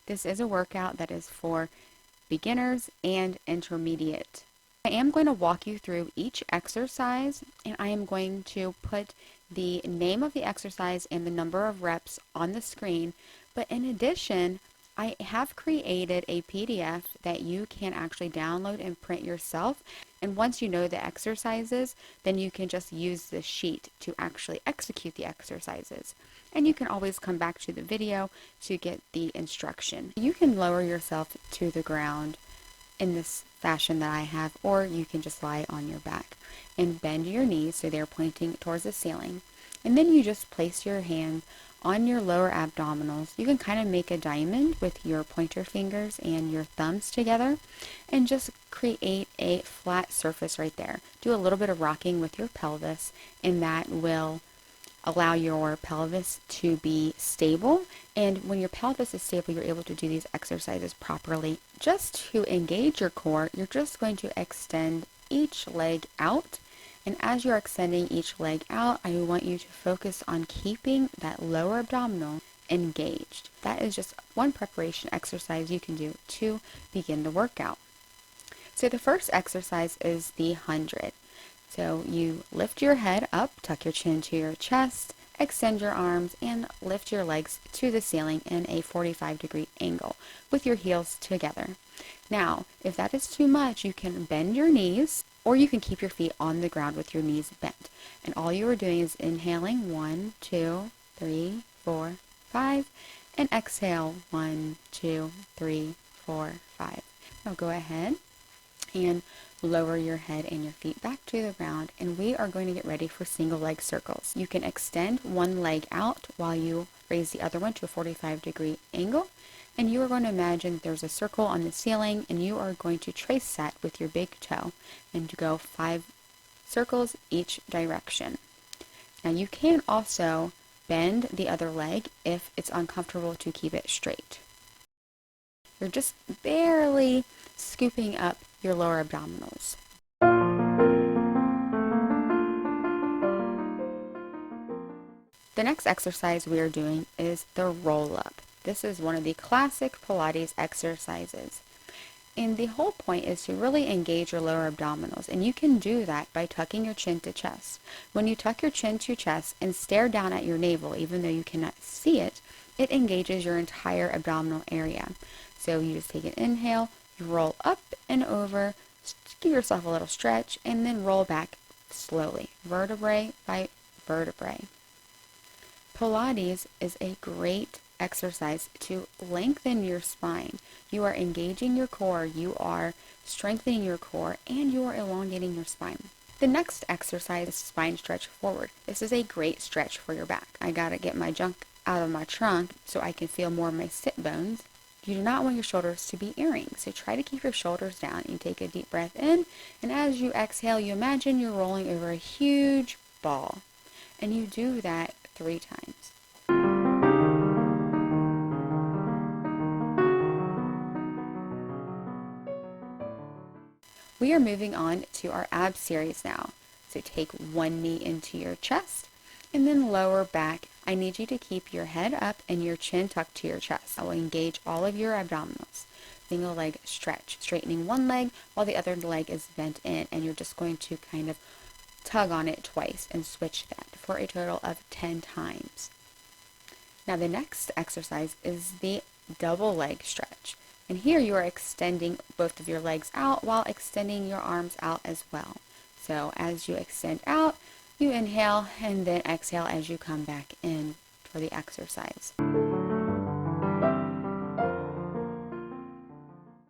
This is a workout that is for beginners and intermediate. I am going to walk you through each exercise, and I am going to put the name of the exercise and the number of reps on the screen. But in addition, I have created a PDF that you can actually download and print yourself. And once you know the exercises, then you can just use the sheet to actually execute the exercises. And you can always come back to the video to get the instruction. You can lower yourself to the ground in this fashion that I have, or you can just lie on your back and bend your knees so they're pointing towards the ceiling. And then you just place your hand on your lower abdominals. You can kind of make a diamond with your pointer fingers and your thumbs together and just create a flat surface right there. Do a little bit of rocking with your pelvis, and that will allow your pelvis to be stable. And when your pelvis is stable, you're able to do these exercises properly. Just to engage your core, you're just going to extend each leg out. And as you're extending each leg out, I want you to focus on keeping that lower abdominal engaged. That is just one preparation exercise you can do to begin the workout. So the first exercise is the 100. So you lift your head up, tuck your chin to your chest, extend your arms, and lift your legs to the ceiling in a 45-degree angle with your heels together. Now, if that is too much, you can bend your knees, or you can keep your feet on the ground with your knees bent. And all you are doing is inhaling 1, 2, 3, 4, 5, and exhale 1, 2, 3, 4, 5. Now go ahead and lower your head and your feet back to the ground, and we are going to get ready for single leg circles. You can extend one leg out while you raise the other one to a 45-degree angle, and you are going to imagine there's a circle on the ceiling, and you are going to trace that with your big toe and go 5 circles each direction. Now you can also bend the other leg if it's uncomfortable to keep it straight. You're just barely scooping up your lower abdominals. The next exercise we are doing is the roll-up. This is one of the classic Pilates exercises. And the whole point is to really engage your lower abdominals. And you can do that by tucking your chin to chest. When you tuck your chin to chest and stare down at your navel, even though you cannot see it, it engages your entire abdominal area. So you just take an inhale, you roll up and over, give yourself a little stretch, and then roll back slowly, vertebrae by vertebrae. Pilates is a great exercise to lengthen your spine. You are engaging your core, you are strengthening your core, and you are elongating your spine. The next exercise is spine stretch forward. This is a great stretch for your back. I gotta get my junk out of my trunk so I can feel more of my sit bones. You do not want your shoulders to be airing, so try to keep your shoulders down. You take a deep breath in, and as you exhale, you imagine you're rolling over a huge ball. And you do that 3 times. We are moving on to our ab series now. So take one knee into your chest and then lower back. I need you to keep your head up and your chin tucked to your chest. I will engage all of your abdominals. Single leg stretch, straightening one leg while the other leg is bent in, and you're just going to kind of tug on it twice and switch that for a total of 10 times. Now the next exercise is the double leg stretch. And here you are extending both of your legs out while extending your arms out as well. So as you extend out, you inhale and then exhale as you come back in for the exercise.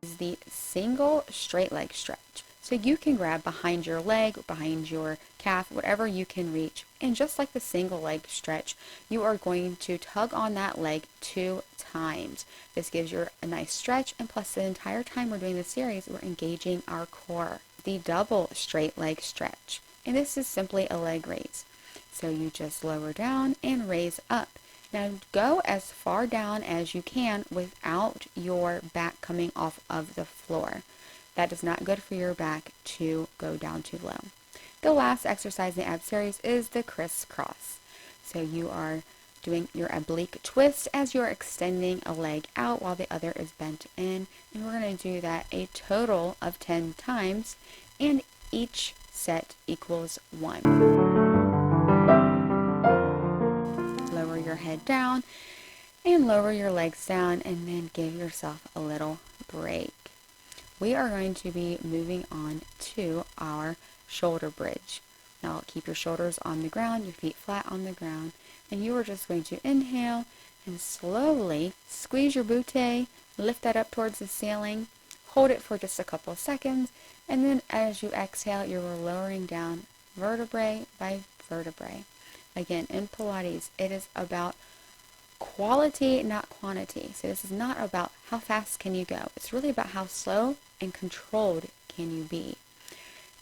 This is the single straight leg stretch. So you can grab behind your leg, behind your calf, whatever you can reach. And just like the single leg stretch, you are going to tug on that leg 2 times. This gives you a nice stretch, and plus the entire time we're doing this series, we're engaging our core. The double straight leg stretch. And this is simply a leg raise. So you just lower down and raise up. Now go as far down as you can without your back coming off of the floor. That is not good for your back to go down too low. The last exercise in the ab series is the crisscross. So you are doing your oblique twist as you're extending a leg out while the other is bent in. And we're going to do that a total of 10 times, and each set equals 1. Lower your head down and lower your legs down, and then give yourself a little break. We are going to be moving on to our shoulder bridge. Now keep your shoulders on the ground, your feet flat on the ground, and you are just going to inhale and slowly squeeze your butte, lift that up towards the ceiling, hold it for just a couple of seconds, and then as you exhale, you're lowering down vertebrae by vertebrae. Again, in Pilates, it is about quality, not quantity. So this is not about how fast can you go. It's really about how slow and controlled can you be.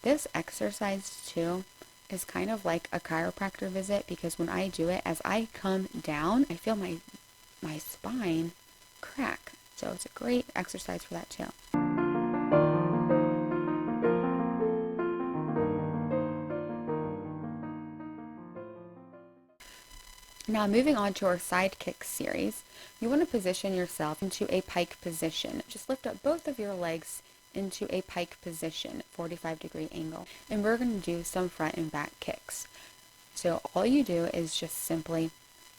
This exercise too is kind of like a chiropractor visit, because when I do it, as I come down, I feel my spine crack. So it's a great exercise for that too. Now moving on to our side kick series, you want to position yourself into a pike position. Just lift up both of your legs into a pike position, 45-degree angle. And we're going to do some front and back kicks. So all you do is just simply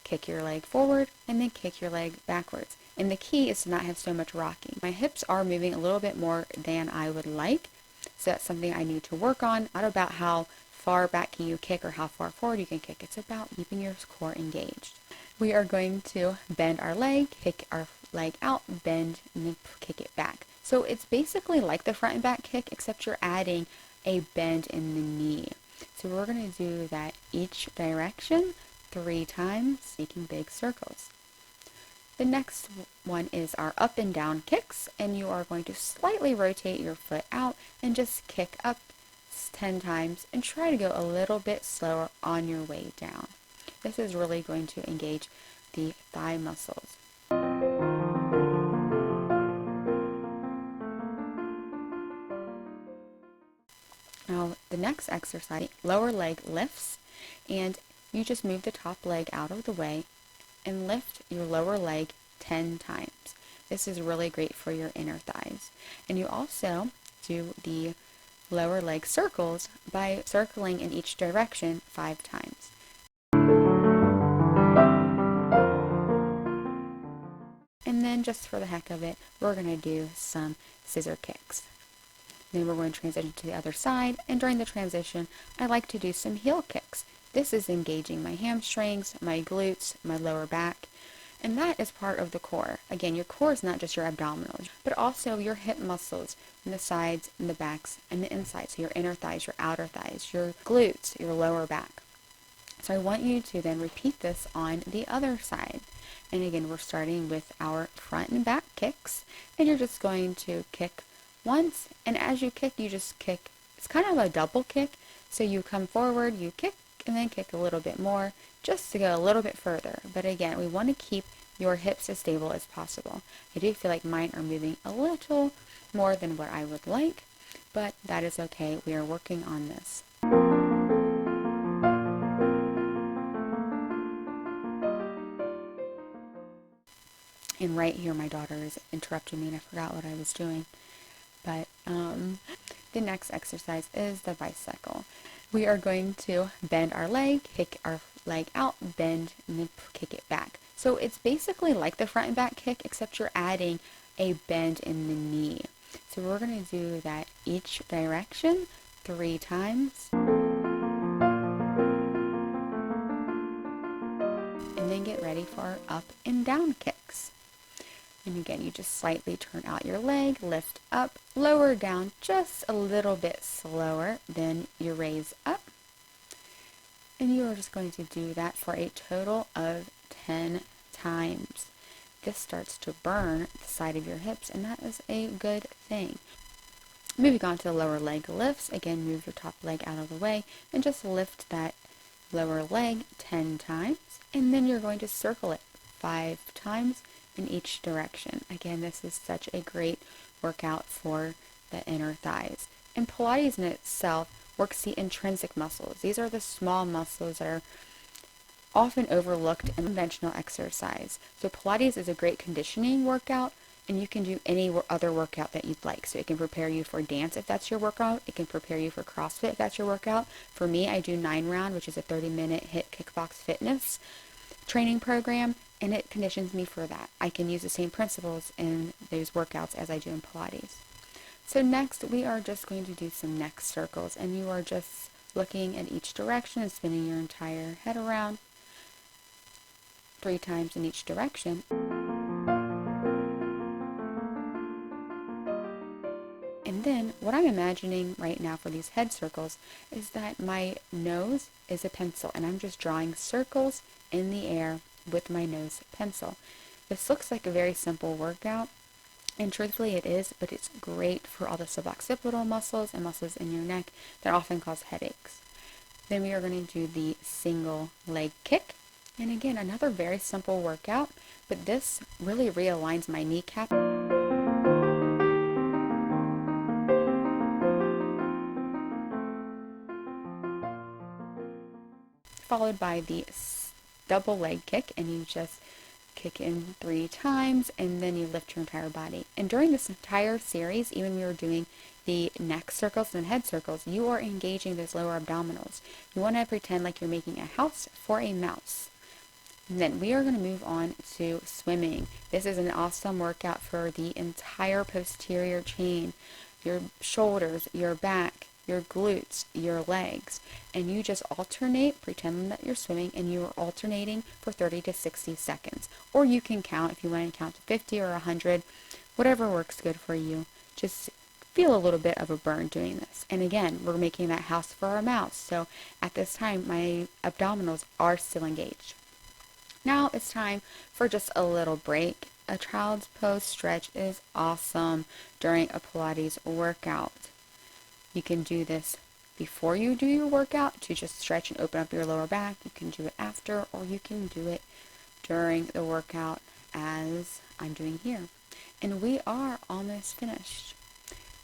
kick your leg forward and then kick your leg backwards. And the key is to not have so much rocking. My hips are moving a little bit more than I would like, so that's something I need to work on. Not about how far back can you kick or how far forward you can kick. It's about keeping your core engaged. We are going to bend our leg, kick our leg out, bend, and then kick it back. So it's basically like the front and back kick, except you're adding a bend in the knee. So we're going to do that each direction 3 times, making big circles. The next one is our up and down kicks, and you are going to slightly rotate your foot out and just kick up 10 times and try to go a little bit slower on your way down. This is really going to engage the thigh muscles. Now the next exercise, lower leg lifts, and you just move the top leg out of the way and lift your lower leg 10 times. This is really great for your inner thighs. And you also do the lower leg circles by circling in each direction 5 times. And then just for the heck of it, we're going to do some scissor kicks. Then we're going to transition to the other side, and during the transition, I like to do some heel kicks. This is engaging my hamstrings, my glutes, my lower back, and that is part of the core. Again, your core is not just your abdominals, but also your hip muscles, and the sides, and the backs, and the inside. So your inner thighs, your outer thighs, your glutes, your lower back. So I want you to then repeat this on the other side. And again, we're starting with our front and back kicks, and you're just going to kick once, and as you kick, you just kick. It's kind of a double kick, so you come forward, you kick, and then kick a little bit more, just to go a little bit further. But again, we want to keep your hips as stable as possible. I do feel like mine are moving a little more than what I would like, but that is okay. We are working on this. And right here, my daughter is interrupting me, and I forgot what I was doing. But the next exercise is the bicycle. We are going to bend our leg, kick our leg out, bend, and then kick it back. So it's basically like the front and back kick, except you're adding a bend in the knee. So we're going to do that each direction 3 times. And then get ready for our up and down kicks. And again, you just slightly turn out your leg, lift up, lower down just a little bit slower, then you raise up. And you are just going to do that for a total of 10 times. This starts to burn the side of your hips, and that is a good thing. Moving on to the lower leg lifts. Again, move your top leg out of the way and just lift that lower leg 10 times. And then you're going to circle it 5 times in each direction. Again, this is such a great workout for the inner thighs. And Pilates in itself works the intrinsic muscles. These are the small muscles that are often overlooked and conventional exercise. So Pilates is a great conditioning workout, and you can do any other workout that you'd like. So it can prepare you for dance if that's your workout. It can prepare you for CrossFit if that's your workout. For me, I do 9-round, which is a 30-minute HIIT kickbox fitness training program, and it conditions me for that. I can use the same principles in those workouts as I do in Pilates. So next, we are just going to do some neck circles, and you are just looking at each direction and spinning your entire head around 3 times in each direction. And then what I'm imagining right now for these head circles is that my nose is a pencil, and I'm just drawing circles in the air with my nose pencil. This looks like a very simple workout, and truthfully it is, but it's great for all the suboccipital muscles and muscles in your neck that often cause headaches. Then we are going to do the single leg kick. And again, another very simple workout, but this really realigns my kneecap. Followed by the double leg kick, and you just kick in 3 times, and then you lift your entire body. And during this entire series, even when we were doing the neck circles and head circles, you are engaging those lower abdominals. You want to pretend like you're making a house for a mouse. And then we are going to move on to swimming. This is an awesome workout for the entire posterior chain, your shoulders, your back, your glutes, your legs, and you just alternate, pretend that you're swimming, and you are alternating for 30 to 60 seconds. Or you can count if you want to count to 50 or 100, whatever works good for you. Just feel a little bit of a burn doing this. And again, we're making that house for our mouse, so at this time my abdominals are still engaged. Now it's time for just a little break. A child's pose stretch is awesome during a Pilates workout. You can do this before you do your workout to just stretch and open up your lower back. You can do it after, or you can do it during the workout as I'm doing here. And we are almost finished.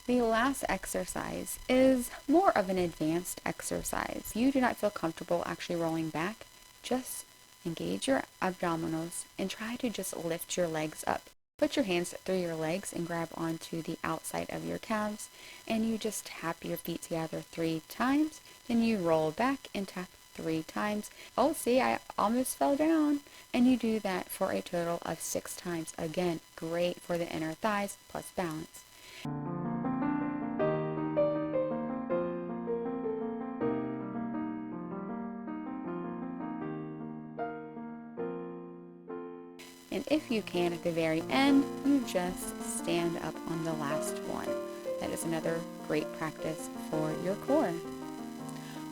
The last exercise is more of an advanced exercise. If you do not feel comfortable actually rolling back, just engage your abdominals and try to just lift your legs up. Put your hands through your legs and grab onto the outside of your calves, and you just tap your feet together 3 times. Then you roll back and tap 3 times. Oh, see, I almost fell down. And you do that for a total of 6 times. Again, great for the inner thighs plus balance. And if you can, at the very end, you just stand up on the last one. That is another great practice for your core.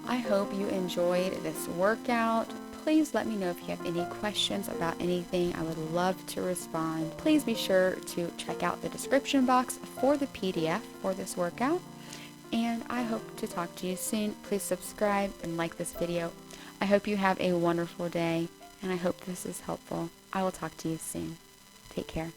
I hope you enjoyed this workout. Please let me know if you have any questions about anything. I would love to respond. Please be sure to check out the description box for the PDF for this workout. And I hope to talk to you soon. Please subscribe and like this video. I hope you have a wonderful day, and I hope this is helpful. I will talk to you soon. Take care.